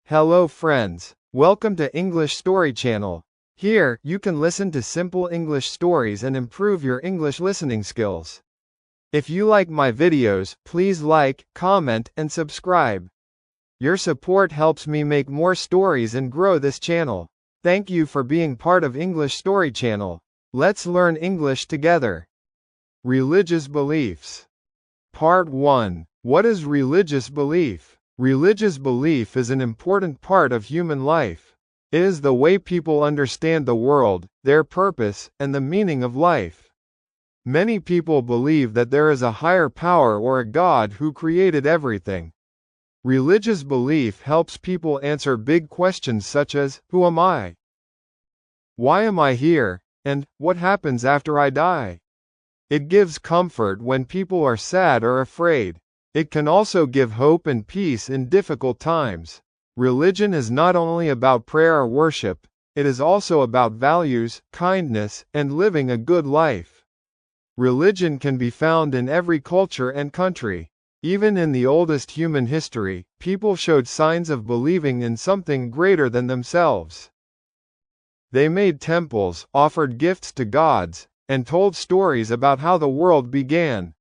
Hello friends. Welcome to English Story Channel. Here, you can listen to simple English stories and improve your English listening skills. If you like my videos, please like, comment, and subscribe. Your support helps me make more stories and grow this channel. Thank you for being part of English Story Channel. Let's learn English together. Religious beliefs. Part 1. What is religious belief? Religious belief is an important part of human life. It is the way people understand the world, their purpose, and the meaning of life. Many people believe that there is a higher power or a God who created everything. Religious belief helps people answer big questions such as, who am I? Why am I here? And, what happens after I die? It gives comfort when people are sad or afraid. It can also give hope and peace in difficult times. Religion is not only about prayer or worship, it is also about values, kindness, and living a good life. Religion can be found in every culture and country. Even in the oldest human history, people showed signs of believing in something greater than themselves. They made temples, offered gifts to gods, and told stories about how the world began.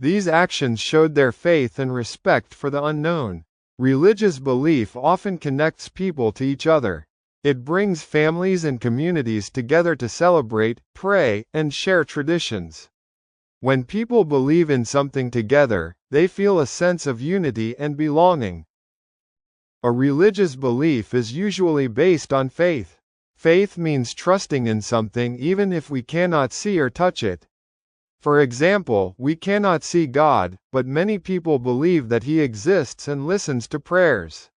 These actions showed their faith and respect for the unknown. Religious belief often connects people to each other. It brings families and communities together to celebrate, pray, and share traditions. When people believe in something together, they feel a sense of unity and belonging. A religious belief is usually based on faith. Faith means trusting in something even if we cannot see or touch it. For example, we cannot see God, but many people believe that He exists and listens to prayers.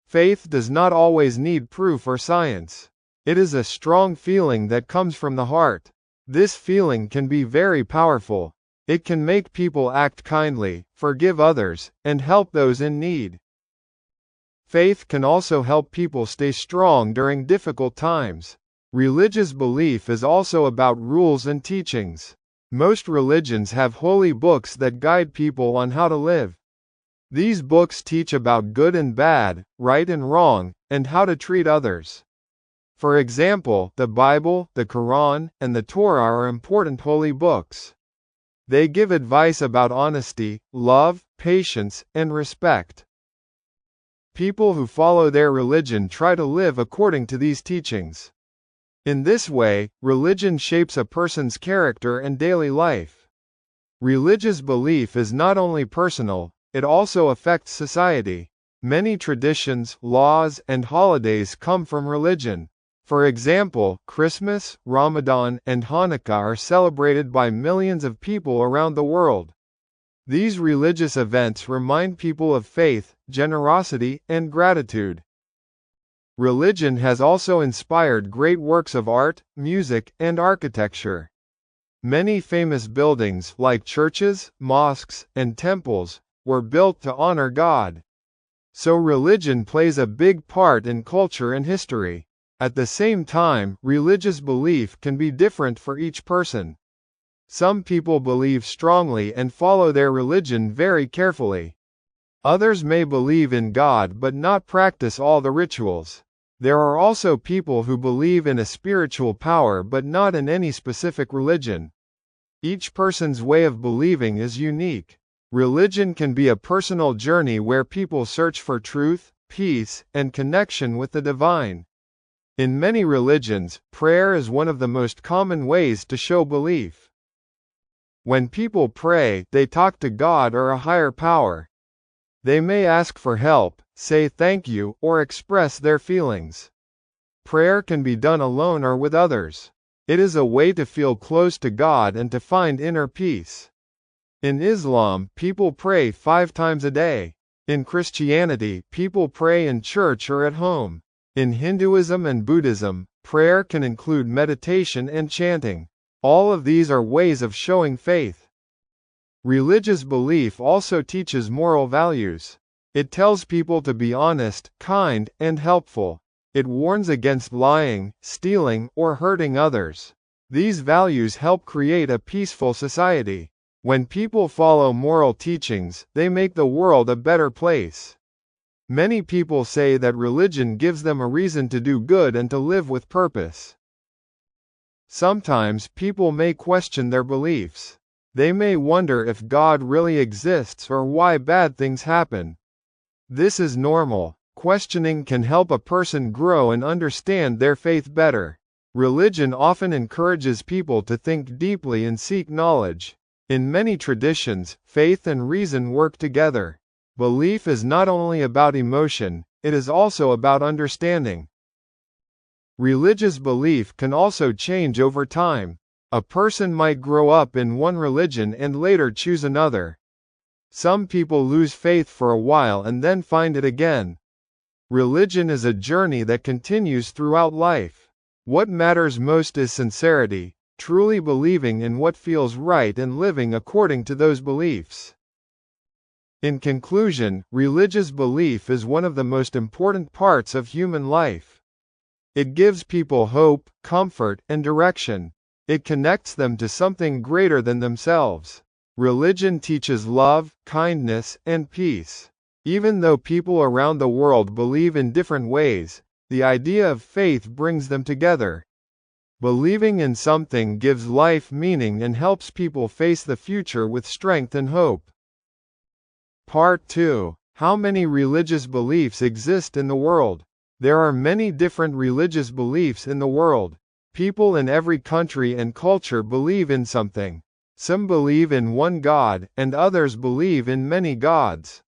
Faith does not always need proof or science. It is a strong feeling that comes from the heart. This feeling can be very powerful. It can make people act kindly, forgive others, and help those in need. Faith can also help people stay strong during difficult times. Religious belief is also about rules and teachings. Most religions have holy books that guide people on how to live. These books teach about good and bad, right and wrong, and how to treat others. For example, the Bible, the Quran, and the Torah are important holy books. They give advice about honesty, love, patience, and respect. People who follow their religion try to live according to these teachings. In this way, religion shapes a person's character and daily life. Religious belief is not only personal, it also affects society. Many traditions, laws, and holidays come from religion. For example, Christmas, Ramadan, and Hanukkah are celebrated by millions of people around the world. These religious events remind people of faith, generosity, and gratitude. Religion has also inspired great works of art, music, and architecture. Many famous buildings, like churches, mosques, and temples, were built to honor God. So religion plays a big part in culture and history. At the same time, religious belief can be different for each person. Some people believe strongly and follow their religion very carefully. Others may believe in God but not practice all the rituals. There are also people who believe in a spiritual power but not in any specific religion. Each person's way of believing is unique. Religion can be a personal journey where people search for truth, peace, and connection with the divine. In many religions, prayer is one of the most common ways to show belief. When people pray, they talk to God or a higher power. They may ask for help, say thank you, or express their feelings. Prayer can be done alone or with others. It is a way to feel close to God and to find inner peace. In Islam, people pray 5 times a day. In Christianity, people pray in church or at home. In Hinduism and Buddhism, prayer can include meditation and chanting. All of these are ways of showing faith. Religious belief also teaches moral values. It tells people to be honest, kind, and helpful. It warns against lying, stealing, or hurting others. These values help create a peaceful society. When people follow moral teachings, they make the world a better place. Many people say that religion gives them a reason to do good and to live with purpose. Sometimes people may question their beliefs. They may wonder if God really exists or why bad things happen. This is normal. Questioning can help a person grow and understand their faith better. Religion often encourages people to think deeply and seek knowledge. In many traditions, faith and reason work together. Belief is not only about emotion, it is also about understanding. Religious belief can also change over time. A person might grow up in one religion and later choose another. Some people lose faith for a while and then find it again. Religion is a journey that continues throughout life. What matters most is sincerity, truly believing in what feels right and living according to those beliefs. In conclusion, religious belief is one of the most important parts of human life. It gives people hope, comfort, and direction. It connects them to something greater than themselves. Religion teaches love, kindness, and peace. Even though people around the world believe in different ways, the idea of faith brings them together. Believing in something gives life meaning and helps people face the future with strength and hope. Part 2. How many religious beliefs exist in the world? There are many different religious beliefs in the world. People in every country and culture believe in something. Some believe in one God, and others believe in many gods.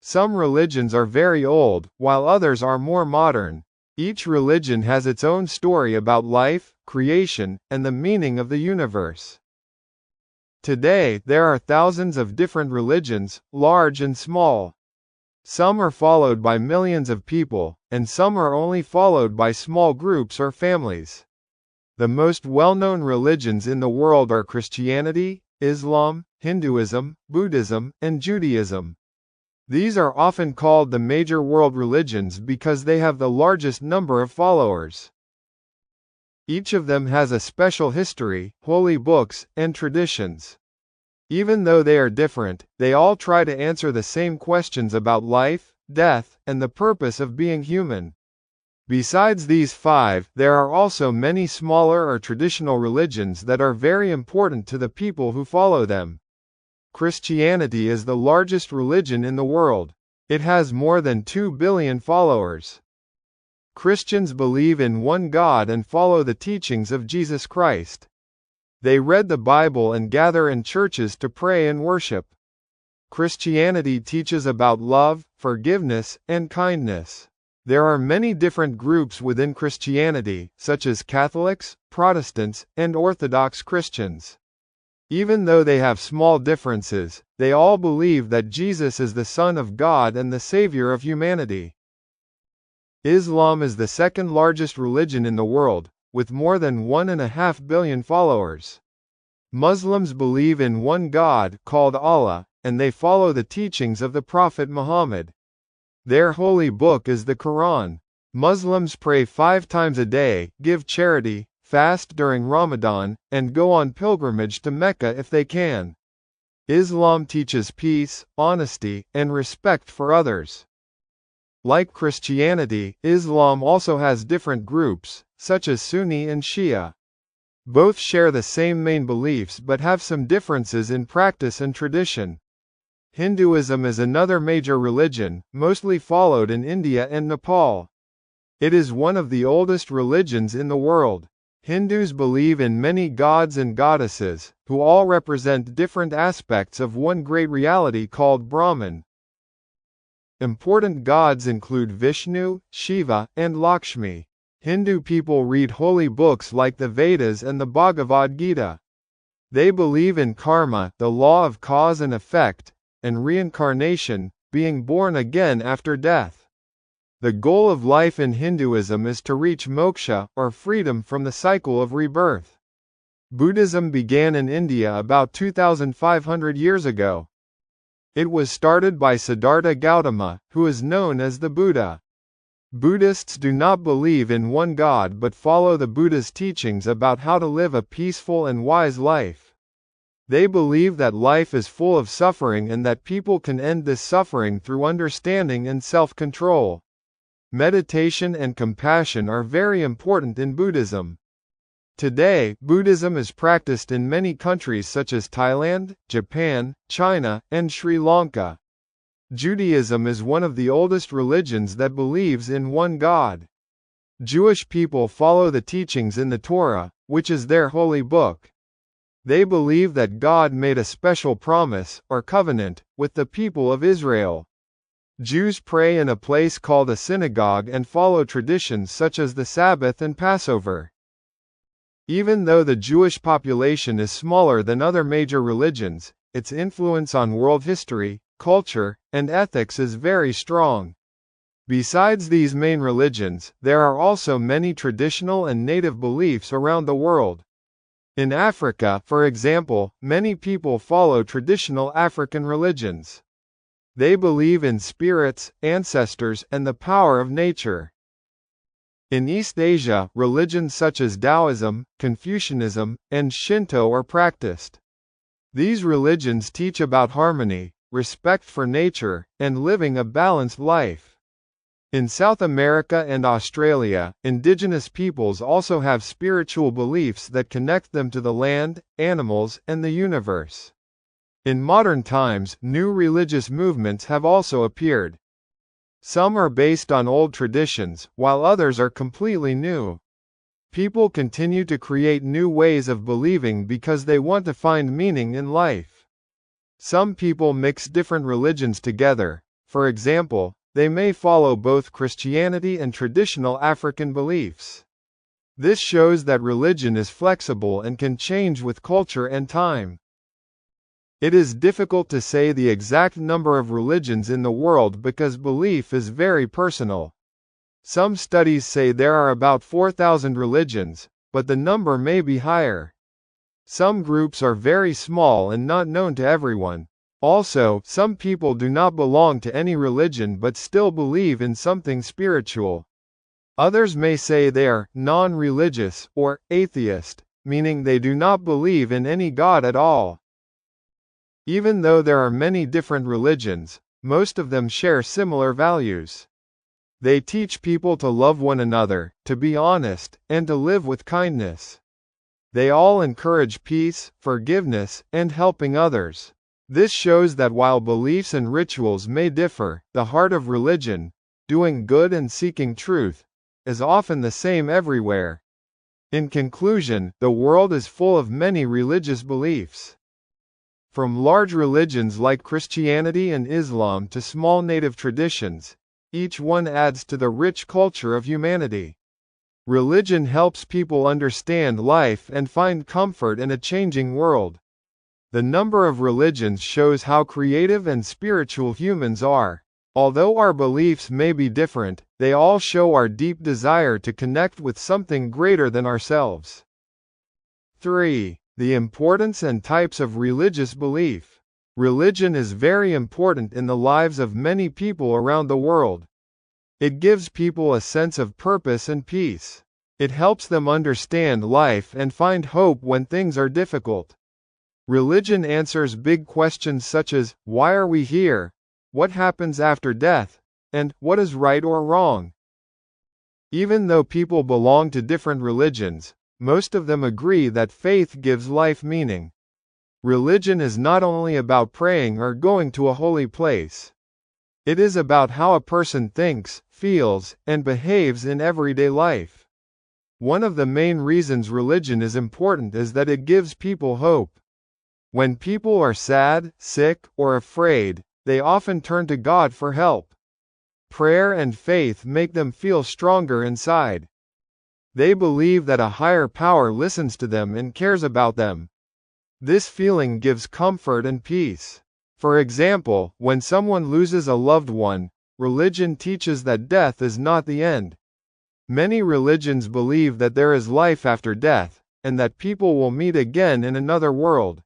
Some religions are very old, while others are more modern. Each religion has its own story about life, creation, and the meaning of the universe. Today, there are thousands of different religions, large and small. Some are followed by millions of people, and some are only followed by small groups or families. The most well-known religions in the world are Christianity, Islam, Hinduism, Buddhism, and Judaism. These are often called the major world religions because they have the largest number of followers. Each of them has a special history, holy books, and traditions. Even though they are different, they all try to answer the same questions about life, death, and the purpose of being human. Besides these 5, there are also many smaller or traditional religions that are very important to the people who follow them. Christianity is the largest religion in the world. It has more than 2 billion followers. Christians believe in one God and follow the teachings of Jesus Christ. They read the Bible and gather in churches to pray and worship. Christianity teaches about love, forgiveness, and kindness. There are many different groups within Christianity, such as Catholics, Protestants, and Orthodox Christians. Even though they have small differences, they all believe that Jesus is the Son of God and the Savior of humanity. Islam is the second largest religion in the world, with more than 1.5 billion followers. Muslims believe in one God, called Allah, and they follow the teachings of the Prophet Muhammad. Their holy book is the Quran. Muslims pray 5 times a day, give charity, fast during Ramadan, and go on pilgrimage to Mecca if they can. Islam teaches peace, honesty, and respect for others. Like Christianity, Islam also has different groups, such as Sunni and Shia. Both share the same main beliefs but have some differences in practice and tradition. Hinduism is another major religion, mostly followed in India and Nepal. It is one of the oldest religions in the world. Hindus believe in many gods and goddesses, who all represent different aspects of one great reality called Brahman. Important gods include Vishnu, Shiva, and Lakshmi. Hindu people read holy books like the Vedas and the Bhagavad Gita. They believe in karma, the law of cause and effect, and reincarnation, being born again after death. The goal of life in Hinduism is to reach moksha, or freedom from the cycle of rebirth. Buddhism began in India about 2,500 years ago. It was started by Siddhartha Gautama, who is known as the Buddha. Buddhists do not believe in one God but follow the Buddha's teachings about how to live a peaceful and wise life. They believe that life is full of suffering and that people can end this suffering through understanding and self-control. Meditation and compassion are very important in Buddhism. Today, Buddhism is practiced in many countries such as Thailand, Japan, China, and Sri Lanka. Judaism is one of the oldest religions that believes in one God. Jewish people follow the teachings in the Torah, which is their holy book. They believe that God made a special promise, or covenant, with the people of Israel. Jews pray in a place called a synagogue and follow traditions such as the Sabbath and Passover. Even though the Jewish population is smaller than other major religions, its influence on world history, culture, and ethics is very strong. Besides these main religions, there are also many traditional and native beliefs around the world. In Africa, for example, many people follow traditional African religions. They believe in spirits, ancestors, and the power of nature. In East Asia, religions such as Taoism, Confucianism, and Shinto are practiced. These religions teach about harmony, respect for nature, and living a balanced life. In South America and Australia, indigenous peoples also have spiritual beliefs that connect them to the land, animals, and the universe. In modern times, new religious movements have also appeared. Some are based on old traditions, while others are completely new. People continue to create new ways of believing because they want to find meaning in life. Some people mix different religions together. For example, they may follow both Christianity and traditional African beliefs. This shows that religion is flexible and can change with culture and time. It is difficult to say the exact number of religions in the world because belief is very personal. Some studies say there are about 4,000 religions, but the number may be higher. Some groups are very small and not known to everyone. Also, some people do not belong to any religion but still believe in something spiritual. Others may say they are non-religious or atheist, meaning they do not believe in any God at all. Even though there are many different religions, most of them share similar values. They teach people to love one another, to be honest, and to live with kindness. They all encourage peace, forgiveness, and helping others. This shows that while beliefs and rituals may differ, the heart of religion, doing good and seeking truth, is often the same everywhere. In conclusion, the world is full of many religious beliefs. From large religions like Christianity and Islam to small native traditions, each one adds to the rich culture of humanity. Religion helps people understand life and find comfort in a changing world. The number of religions shows how creative and spiritual humans are. Although our beliefs may be different, they all show our deep desire to connect with something greater than ourselves. 3. The importance and types of religious belief. Religion is very important in the lives of many people around the world. It gives people a sense of purpose and peace. It helps them understand life and find hope when things are difficult. Religion answers big questions such as, why are we here? What happens after death? And, what is right or wrong? Even though people belong to different religions, most of them agree that faith gives life meaning. Religion is not only about praying or going to a holy place. It is about how a person thinks, feels, and behaves in everyday life. One of the main reasons religion is important is that it gives people hope. When people are sad, sick, or afraid, they often turn to God for help. Prayer and faith make them feel stronger inside. They believe that a higher power listens to them and cares about them. This feeling gives comfort and peace. For example, when someone loses a loved one, religion teaches that death is not the end. Many religions believe that there is life after death, and that people will meet again in another world.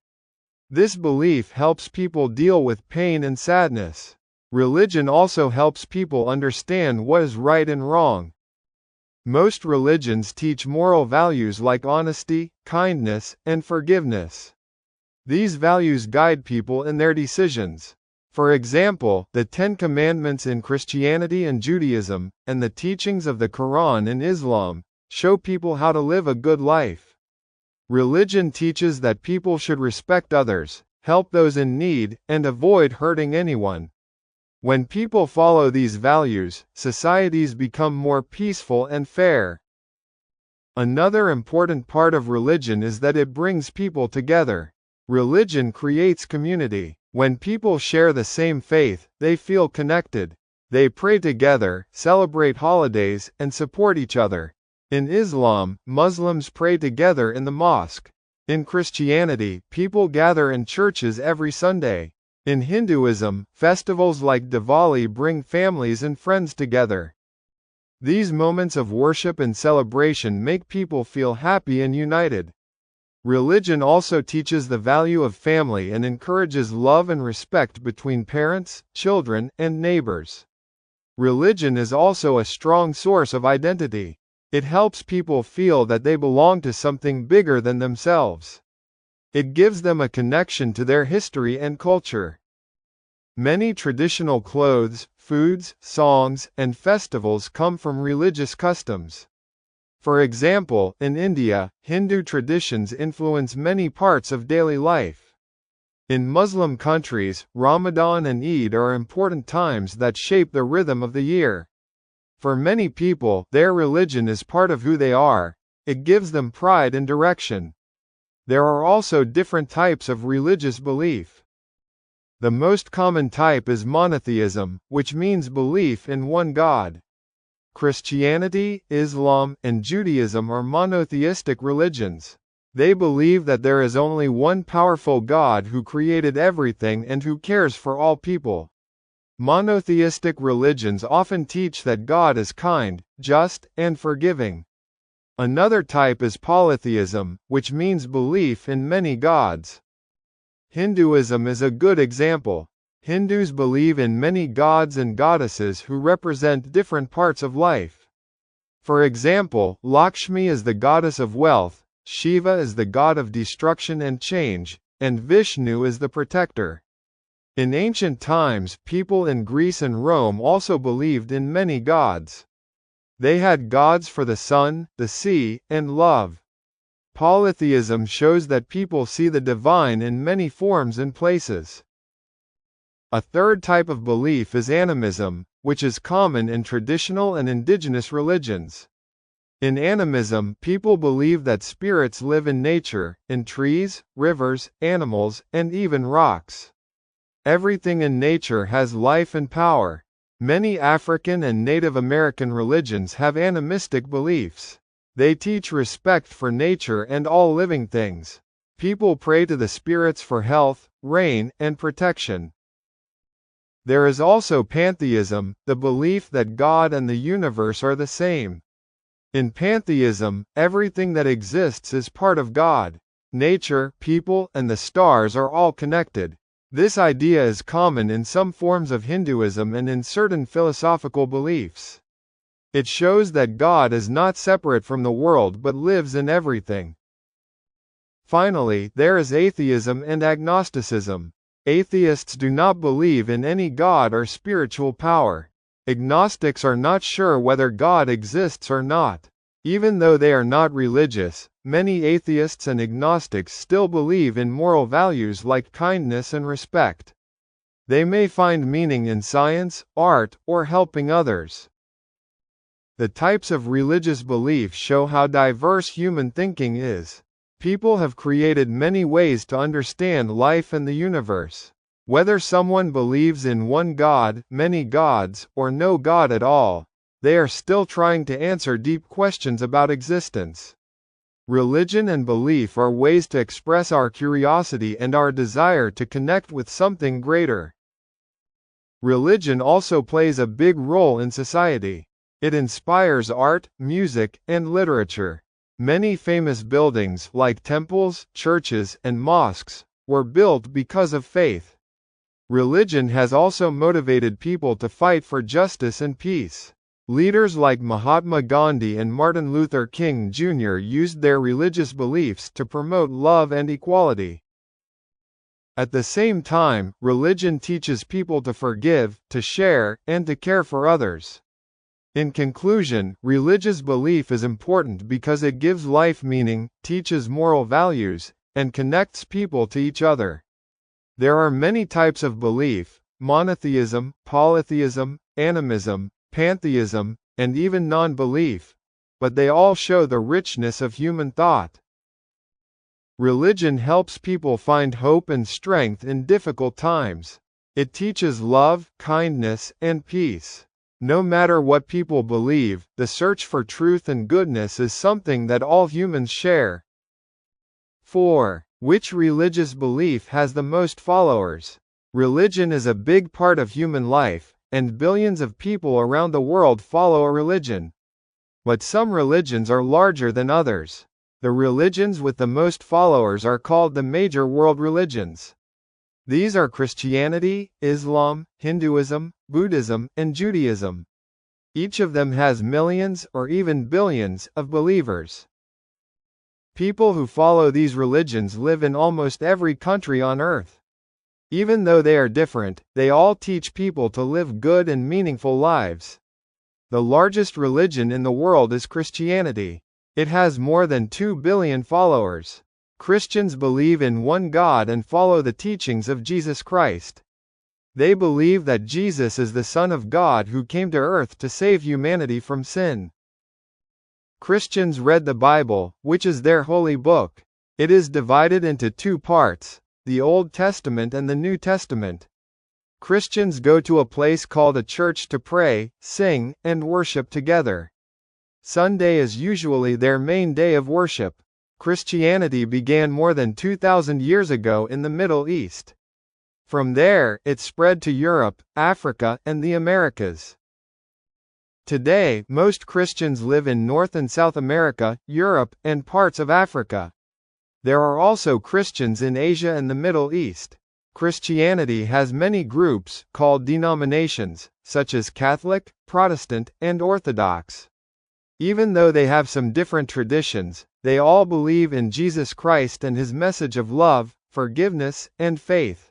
This belief helps people deal with pain and sadness. Religion also helps people understand what is right and wrong. Most religions teach moral values like honesty, kindness, and forgiveness. These values guide people in their decisions. For example, the Ten Commandments in Christianity and Judaism, and the teachings of the Quran in Islam, show people how to live a good life. Religion teaches that people should respect others, help those in need, and avoid hurting anyone. When people follow these values, societies become more peaceful and fair. Another important part of religion is that it brings people together. Religion creates community. When people share the same faith, they feel connected. They pray together, celebrate holidays, and support each other. In Islam, Muslims pray together in the mosque. In Christianity, people gather in churches every Sunday. In Hinduism, festivals like Diwali bring families and friends together. These moments of worship and celebration make people feel happy and united. Religion also teaches the value of family and encourages love and respect between parents, children, and neighbors. Religion is also a strong source of identity. It helps people feel that they belong to something bigger than themselves. It gives them a connection to their history and culture. Many traditional clothes, foods, songs, and festivals come from religious customs. For example, in India, Hindu traditions influence many parts of daily life. In Muslim countries, Ramadan and Eid are important times that shape the rhythm of the year. For many people, their religion is part of who they are. It gives them pride and direction. There are also different types of religious belief. The most common type is monotheism, which means belief in one God. Christianity, Islam, and Judaism are monotheistic religions. They believe that there is only one powerful God who created everything and who cares for all people. Monotheistic religions often teach that God is kind, just, and forgiving. Another type is polytheism, which means belief in many gods. Hinduism is a good example. Hindus believe in many gods and goddesses who represent different parts of life. For example, Lakshmi is the goddess of wealth, Shiva is the god of destruction and change, and Vishnu is the protector. In ancient times, people in Greece and Rome also believed in many gods. They had gods for the sun, the sea, and love. Polytheism shows that people see the divine in many forms and places. A third type of belief is animism, which is common in traditional and indigenous religions. In animism, people believe that spirits live in nature, in trees, rivers, animals, and even rocks. Everything in nature has life and power. Many African and Native American religions have animistic beliefs. They teach respect for nature and all living things. People pray to the spirits for health, rain, and protection. There is also pantheism, the belief that God and the universe are the same. In pantheism, everything that exists is part of God. Nature, people, and the stars are all connected. This idea is common in some forms of Hinduism and in certain philosophical beliefs. It shows that God is not separate from the world but lives in everything. Finally, there is atheism and agnosticism. Atheists do not believe in any God or spiritual power. Agnostics are not sure whether God exists or not. Even though they are not religious, many atheists and agnostics still believe in moral values like kindness and respect. They may find meaning in science, art, or helping others. The types of religious belief show how diverse human thinking is. People have created many ways to understand life and the universe. Whether someone believes in one God, many gods, or no God at all, they are still trying to answer deep questions about existence. Religion and belief are ways to express our curiosity and our desire to connect with something greater. Religion also plays a big role in society. It inspires art, music, and literature. Many famous buildings, like temples, churches, and mosques, were built because of faith. Religion has also motivated people to fight for justice and peace. Leaders like Mahatma Gandhi and Martin Luther King Jr. used their religious beliefs to promote love and equality. At the same time, religion teaches people to forgive, to share, and to care for others. In conclusion, religious belief is important because it gives life meaning, teaches moral values, and connects people to each other. There are many types of belief: monotheism, polytheism, animism, pantheism, and even non-belief, but they all show the richness of human thought. Religion helps people find hope and strength in difficult times. It teaches love, kindness, and peace. No matter what people believe, the search for truth and goodness is something that all humans share. 4. Which religious belief has the most followers? Religion is a big part of human life, and billions of people around the world follow a religion. But some religions are larger than others. The religions with the most followers are called the major world religions. These are Christianity, Islam, Hinduism, Buddhism, and Judaism. Each of them has millions, or even billions, of believers. People who follow these religions live in almost every country on earth. Even though they are different, they all teach people to live good and meaningful lives. The largest religion in the world is Christianity. It has more than 2 billion followers. Christians believe in one God and follow the teachings of Jesus Christ. They believe that Jesus is the Son of God who came to earth to save humanity from sin. Christians read the Bible, which is their holy book. It is divided into 2 parts, the Old Testament and the New Testament. Christians go to a place called a church to pray, sing, and worship together. Sunday is usually their main day of worship. Christianity began more than 2,000 years ago in the Middle East. From there, it spread to Europe, Africa, and the Americas. Today, most Christians live in North and South America, Europe, and parts of Africa. There are also Christians in Asia and the Middle East. Christianity has many groups, called denominations, such as Catholic, Protestant, and Orthodox. Even though they have some different traditions, they all believe in Jesus Christ and his message of love, forgiveness, and faith.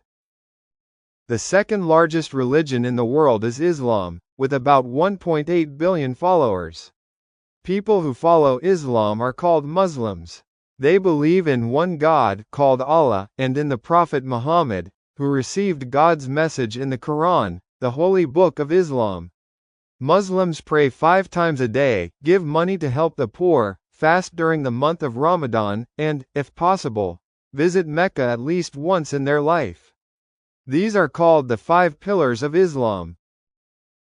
The second largest religion in the world is Islam, with about 1.8 billion followers. People who follow Islam are called Muslims. They believe in one God, called Allah, and in the Prophet Muhammad, who received God's message in the Quran, the holy book of Islam. Muslims pray 5 times a day, give money to help the poor, fast during the month of Ramadan, and, if possible, visit Mecca at least once in their life. These are called the 5 pillars of Islam.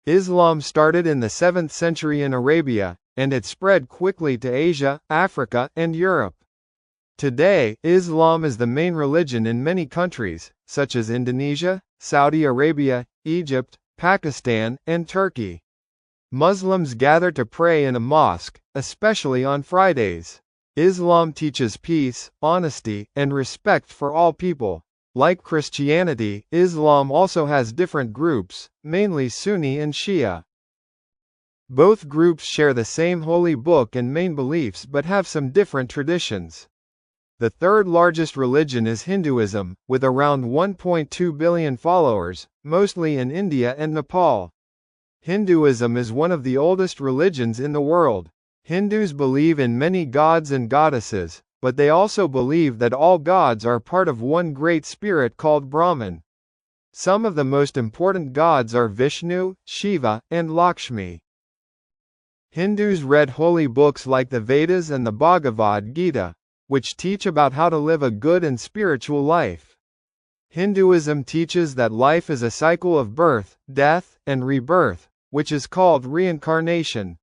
Islam started in the 7th century in Arabia, and it spread quickly to Asia, Africa, and Europe. Today, Islam is the main religion in many countries, such as Indonesia, Saudi Arabia, Egypt, Pakistan, and Turkey. Muslims gather to pray in a mosque, especially on Fridays. Islam teaches peace, honesty, and respect for all people. Like Christianity, Islam also has different groups, mainly Sunni and Shia. Both groups share the same holy book and main beliefs but have some different traditions. The third largest religion is Hinduism, with around 1.2 billion followers, mostly in India and Nepal. Hinduism is one of the oldest religions in the world. Hindus believe in many gods and goddesses, but they also believe that all gods are part of one great spirit called Brahman. Some of the most important gods are Vishnu, Shiva, and Lakshmi. Hindus read holy books like the Vedas and the Bhagavad Gita, which teach about how to live a good and spiritual life. Hinduism teaches that life is a cycle of birth, death, and rebirth, which is called reincarnation.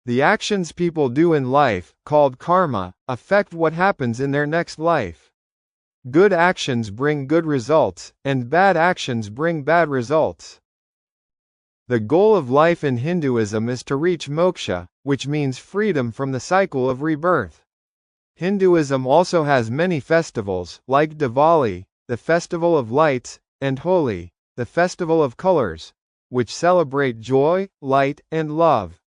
The actions people do in life, called karma, affect what happens in their next life. Good actions bring good results, and bad actions bring bad results. The goal of life in Hinduism is to reach moksha, which means freedom from the cycle of rebirth. Hinduism also has many festivals, like Diwali, the festival of lights, and Holi, the festival of colors, which celebrate joy, light, and love.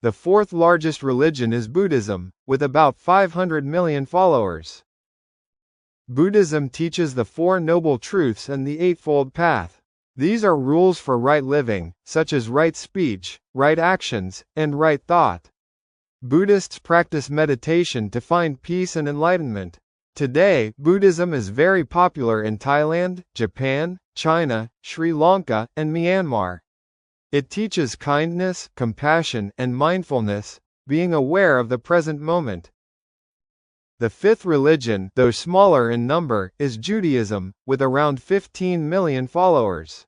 The fourth largest religion is Buddhism, with about 500 million followers. Buddhism teaches the Four Noble Truths and the Eightfold Path. These are rules for right living, such as right speech, right actions, and right thought. Buddhists practice meditation to find peace and enlightenment. Today, Buddhism is very popular in Thailand, Japan, China, Sri Lanka, and Myanmar. It teaches kindness, compassion, and mindfulness, being aware of the present moment. The fifth religion, though smaller in number, is Judaism, with around 15 million followers.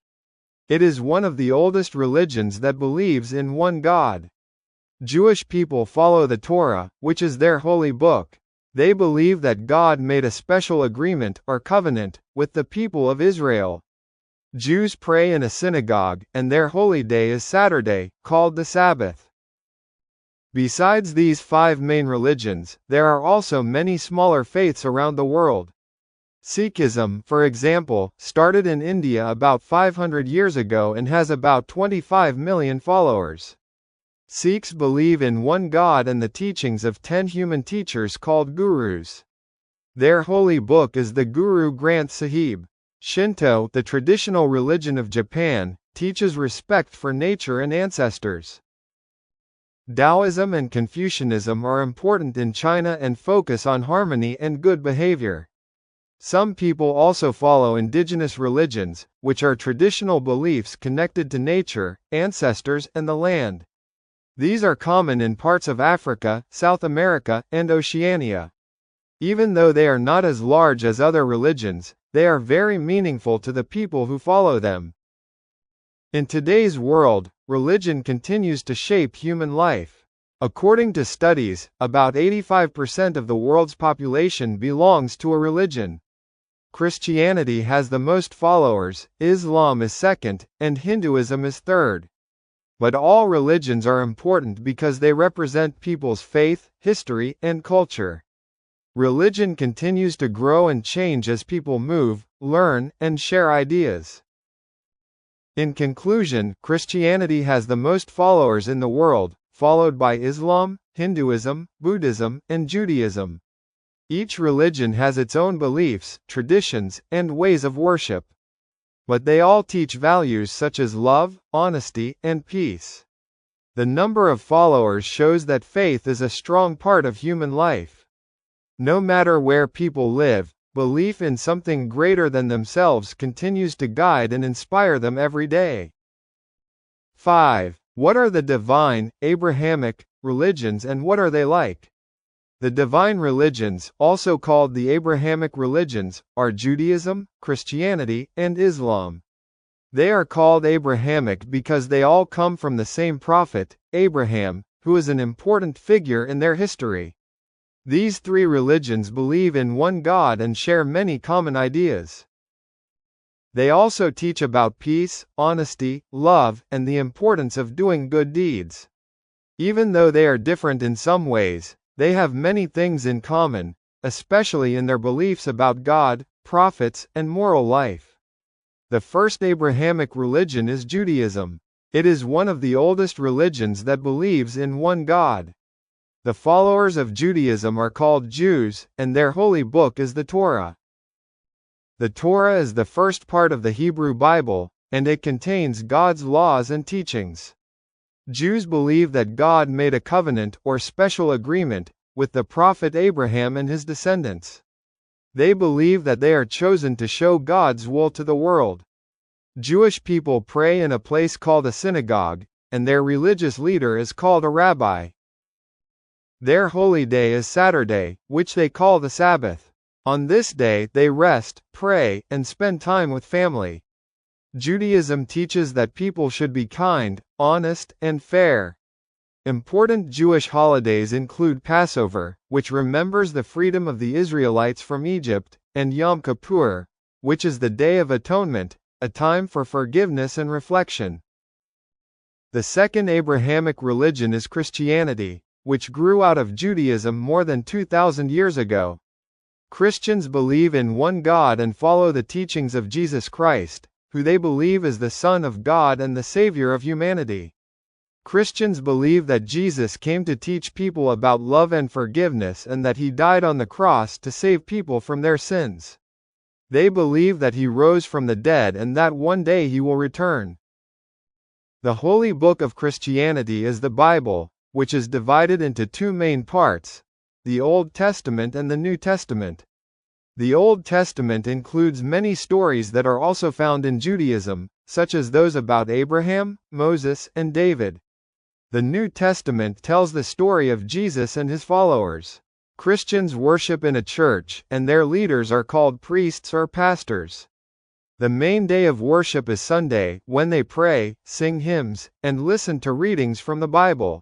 It is one of the oldest religions that believes in one God. Jewish people follow the Torah, which is their holy book. They believe that God made a special agreement, or covenant, with the people of Israel. Jews pray in a synagogue, and their holy day is Saturday, called the Sabbath. Besides these five main religions, there are also many smaller faiths around the world. Sikhism, for example, started in India about 500 years ago and has about 25 million followers. Sikhs believe in one God and the teachings of 10 human teachers called gurus. Their holy book is the Guru Granth Sahib. Shinto, the traditional religion of Japan, teaches respect for nature and ancestors. Taoism and Confucianism are important in China and focus on harmony and good behavior. Some people also follow indigenous religions, which are traditional beliefs connected to nature, ancestors, and the land. These are common in parts of Africa, South America, and Oceania. Even though they are not as large as other religions, they are very meaningful to the people who follow them. In today's world, religion continues to shape human life. According to studies, about 85% of the world's population belongs to a religion. Christianity has the most followers, Islam is second, and Hinduism is third. But all religions are important because they represent people's faith, history, and culture. Religion continues to grow and change as people move, learn, and share ideas. In conclusion, Christianity has the most followers in the world, followed by Islam, Hinduism, Buddhism, and Judaism. Each religion has its own beliefs, traditions, and ways of worship. But they all teach values such as love, honesty, and peace. The number of followers shows that faith is a strong part of human life. No matter where people live, belief in something greater than themselves continues to guide and inspire them every day. 5. What are the divine, Abrahamic, religions and what are they like? The divine religions, also called the Abrahamic religions, are Judaism, Christianity, and Islam. They are called Abrahamic because they all come from the same prophet, Abraham, who is an important figure in their history. These three religions believe in one God and share many common ideas. They also teach about peace, honesty, love, and the importance of doing good deeds. Even though they are different in some ways, they have many things in common, especially in their beliefs about God, prophets, and moral life. The first Abrahamic religion is Judaism. It is one of the oldest religions that believes in one God. The followers of Judaism are called Jews, and their holy book is the Torah. The Torah is the first part of the Hebrew Bible, and it contains God's laws and teachings. Jews believe that God made a covenant or special agreement with the prophet Abraham and his descendants. They believe that they are chosen to show God's will to the world. Jewish people pray in a place called a synagogue, and their religious leader is called a rabbi. Their holy day is Saturday, which they call the Sabbath. On this day, they rest, pray, and spend time with family. Judaism teaches that people should be kind, honest, and fair. Important Jewish holidays include Passover, which remembers the freedom of the Israelites from Egypt, and Yom Kippur, which is the Day of Atonement, a time for forgiveness and reflection. The second Abrahamic religion is Christianity, which grew out of Judaism more than 2,000 years ago. Christians believe in one God and follow the teachings of Jesus Christ, who they believe is the Son of God and the Savior of humanity. Christians believe that Jesus came to teach people about love and forgiveness and that he died on the cross to save people from their sins. They believe that he rose from the dead and that one day he will return. The holy book of Christianity is the Bible, which is divided into two main parts, the Old Testament and the New Testament. The Old Testament includes many stories that are also found in Judaism, such as those about Abraham, Moses, and David. The New Testament tells the story of Jesus and his followers. Christians worship in a church, and their leaders are called priests or pastors. The main day of worship is Sunday, when they pray, sing hymns, and listen to readings from the Bible.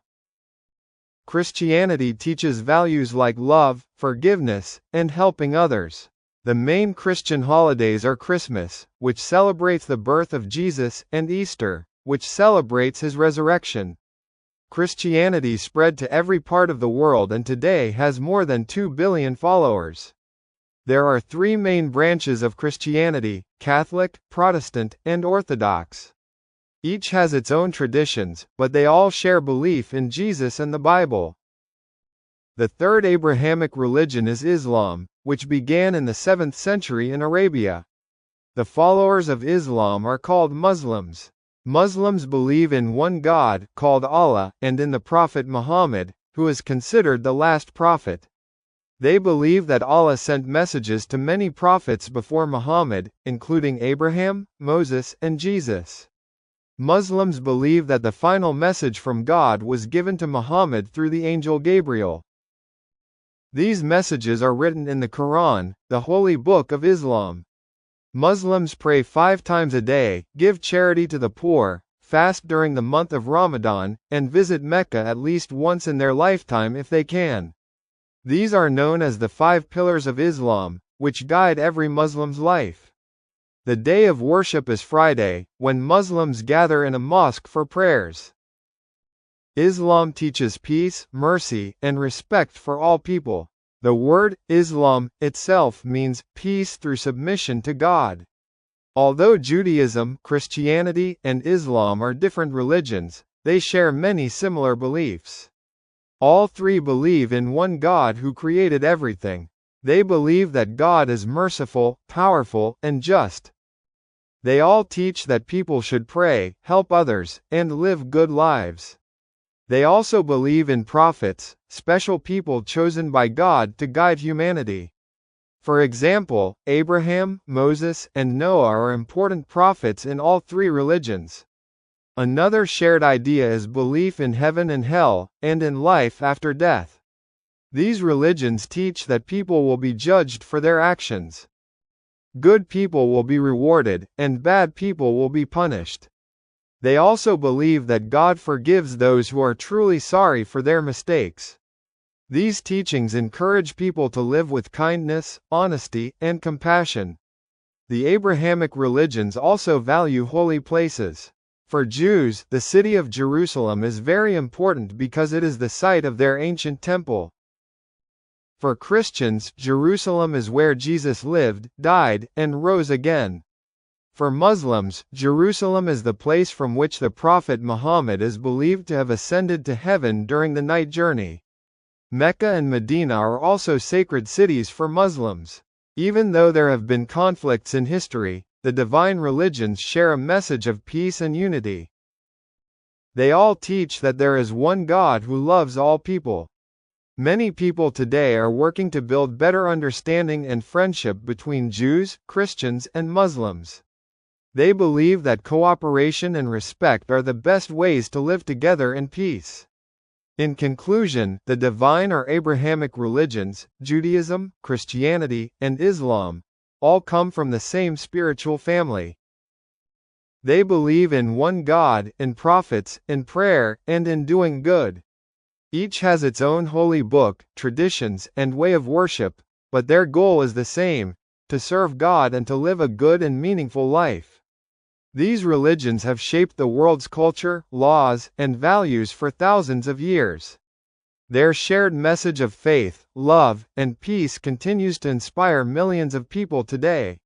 Christianity teaches values like love, forgiveness, and helping others. The main Christian holidays are Christmas, which celebrates the birth of Jesus, and Easter, which celebrates his resurrection. Christianity spread to every part of the world and today has more than 2 billion followers. There are three main branches of Christianity: Catholic, Protestant, and Orthodox. Each has its own traditions, but they all share belief in Jesus and the Bible. The third Abrahamic religion is Islam, which began in the 7th century in Arabia. The followers of Islam are called Muslims. Muslims believe in one God, called Allah, and in the Prophet Muhammad, who is considered the last prophet. They believe that Allah sent messages to many prophets before Muhammad, including Abraham, Moses, and Jesus. Muslims believe that the final message from God was given to Muhammad through the angel Gabriel. These messages are written in the Quran, the holy book of Islam. Muslims pray 5 times a day, give charity to the poor, fast during the month of Ramadan, and visit Mecca at least once in their lifetime if they can. These are known as the 5 pillars of Islam, which guide every Muslim's life. The day of worship is Friday, when Muslims gather in a mosque for prayers. Islam teaches peace, mercy, and respect for all people. The word Islam itself means peace through submission to God. Although Judaism, Christianity, and Islam are different religions, they share many similar beliefs. All three believe in one God who created everything. They believe that God is merciful, powerful, and just. They all teach that people should pray, help others, and live good lives. They also believe in prophets, special people chosen by God to guide humanity. For example, Abraham, Moses, and Noah are important prophets in all three religions. Another shared idea is belief in heaven and hell, and in life after death. These religions teach that people will be judged for their actions. Good people will be rewarded, and bad people will be punished. They also believe that God forgives those who are truly sorry for their mistakes. These teachings encourage people to live with kindness, honesty, and compassion. The Abrahamic religions also value holy places. For Jews, the city of Jerusalem is very important because it is the site of their ancient temple. For Christians, Jerusalem is where Jesus lived, died, and rose again. For Muslims, Jerusalem is the place from which the Prophet Muhammad is believed to have ascended to heaven during the night journey. Mecca and Medina are also sacred cities for Muslims. Even though there have been conflicts in history, the divine religions share a message of peace and unity. They all teach that there is one God who loves all people. Many people today are working to build better understanding and friendship between Jews, Christians, and Muslims. They believe that cooperation and respect are the best ways to live together in peace. In conclusion, the divine or Abrahamic religions, Judaism, Christianity, and Islam, all come from the same spiritual family. They believe in one God, in prophets, in prayer, and in doing good. Each has its own holy book, traditions, and way of worship, but their goal is the same: to serve God and to live a good and meaningful life. These religions have shaped the world's culture, laws, and values for thousands of years. Their shared message of faith, love, and peace continues to inspire millions of people today.